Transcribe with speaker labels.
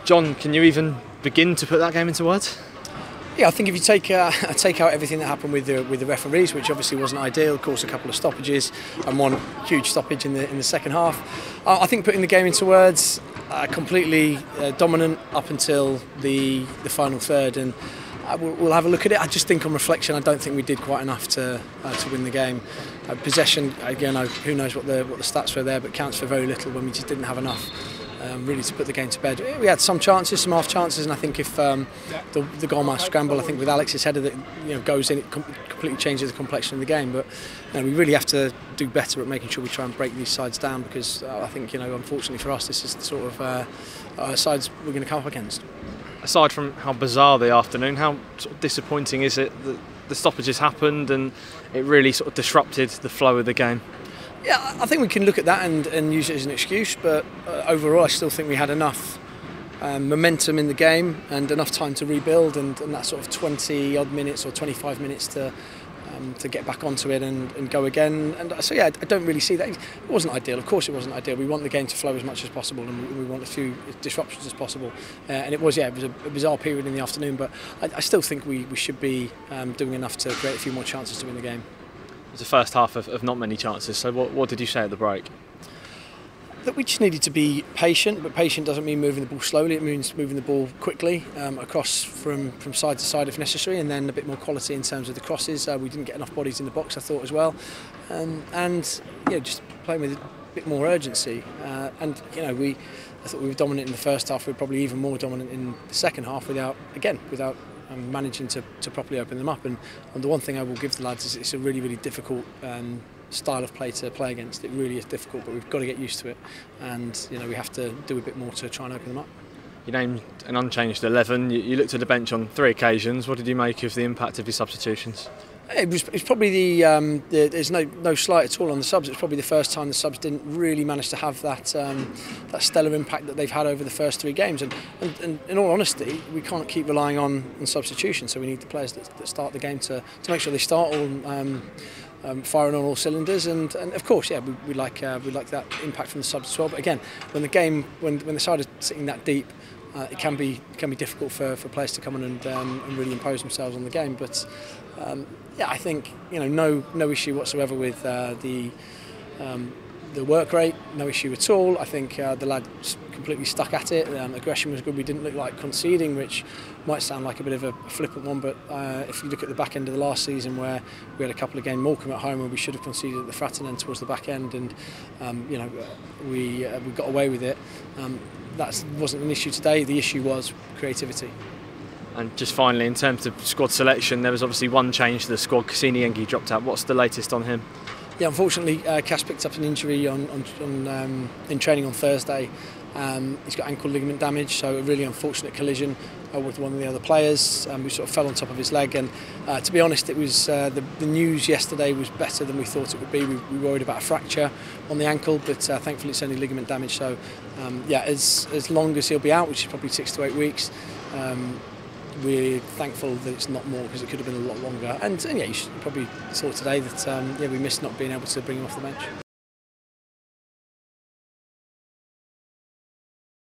Speaker 1: John, can you even begin to put that game into words?
Speaker 2: Yeah, I think if you take out everything that happened with the referees, which obviously wasn't ideal, of course, a couple of stoppages and one huge stoppage in the second half. I think putting the game into words, completely dominant up until the final third, and we'll have a look at it. I just think on reflection, I don't think we did quite enough to win the game. Possession, again, who knows what the stats were there, but counts for very little when we just didn't have enough. Really to put the game to bed. We had some chances, some half chances, and I think if the goalmouth scramble, I think with Alex's header that goes in, it completely changes the complexion of the game. But we really have to do better at making sure we try and break these sides down, because I think unfortunately for us, this is the sort of sides we're going to come up against.
Speaker 1: Aside from how bizarre the afternoon, how sort of disappointing is it that the stoppages happened and it really sort of disrupted the flow of the game?
Speaker 2: Yeah, I think we can look at that and use it as an excuse, but overall I still think we had enough momentum in the game and enough time to rebuild, and that sort of 20 odd minutes or 25 minutes to get back onto it and go again. And so yeah, I don't really see that. It wasn't ideal, of course it wasn't ideal. We want the game to flow as much as possible, and we want as few disruptions as possible. And it was a bizarre period in the afternoon, but I still think we should be doing enough to create a few more chances to win the game.
Speaker 1: It was the first half of not many chances, so what did you say at the break?
Speaker 2: That we just needed to be patient, but patient doesn't mean moving the ball slowly, it means moving the ball quickly, across from side to side if necessary, and then a bit more quality in terms of the crosses. We didn't get enough bodies in the box, I thought, as well, and just playing with a bit more urgency. I thought we were dominant in the first half. We were probably even more dominant in the second half without managing to properly open them up. And the one thing I will give the lads is it's a really, really difficult style of play to play against. It really is difficult, but we've got to get used to it, and we have to do a bit more to try and open them up.
Speaker 1: You named an unchanged 11. You looked at the bench on 3 occasions. What did you make of the impact of your substitutions?
Speaker 2: It's probably there's no slight at all on the subs. It's probably the first time the subs didn't really manage to have that stellar impact that they've had over the first 3 games. And in all honesty, we can't keep relying on substitution. So we need the players that start the game to make sure they start all firing on all cylinders. And of course, yeah, we like that impact from the subs as well. But again, when the side is sitting that deep, it can be difficult for players to come in and really impose themselves on the game. But yeah, I think no issue whatsoever with the work rate, no issue at all. I think the lads completely stuck at it. Aggression was good. We didn't look like conceding, which might sound like a bit of a flippant one, but if you look at the back end of the last season, where we had a couple of games, Morecambe at home, where we should have conceded at the Fratton end towards the back end, and we got away with it. That wasn't an issue today. The issue was creativity.
Speaker 1: And just finally, in terms of squad selection, there was obviously one change to the squad. Cassini Engi dropped out. What's the latest on him?
Speaker 2: Yeah, unfortunately, Cass picked up an injury in training on Thursday. He's got ankle ligament damage, so a really unfortunate collision with one of the other players who sort of fell on top of his leg. And to be honest, it was the news yesterday was better than we thought it would be. We worried about a fracture on the ankle, but thankfully it's only ligament damage. So yeah, as long as he'll be out, which is probably 6 to 8 weeks. We're thankful that it's not more, because it could have been a lot longer. And yeah, you probably saw today that we missed not being able to bring him off the bench.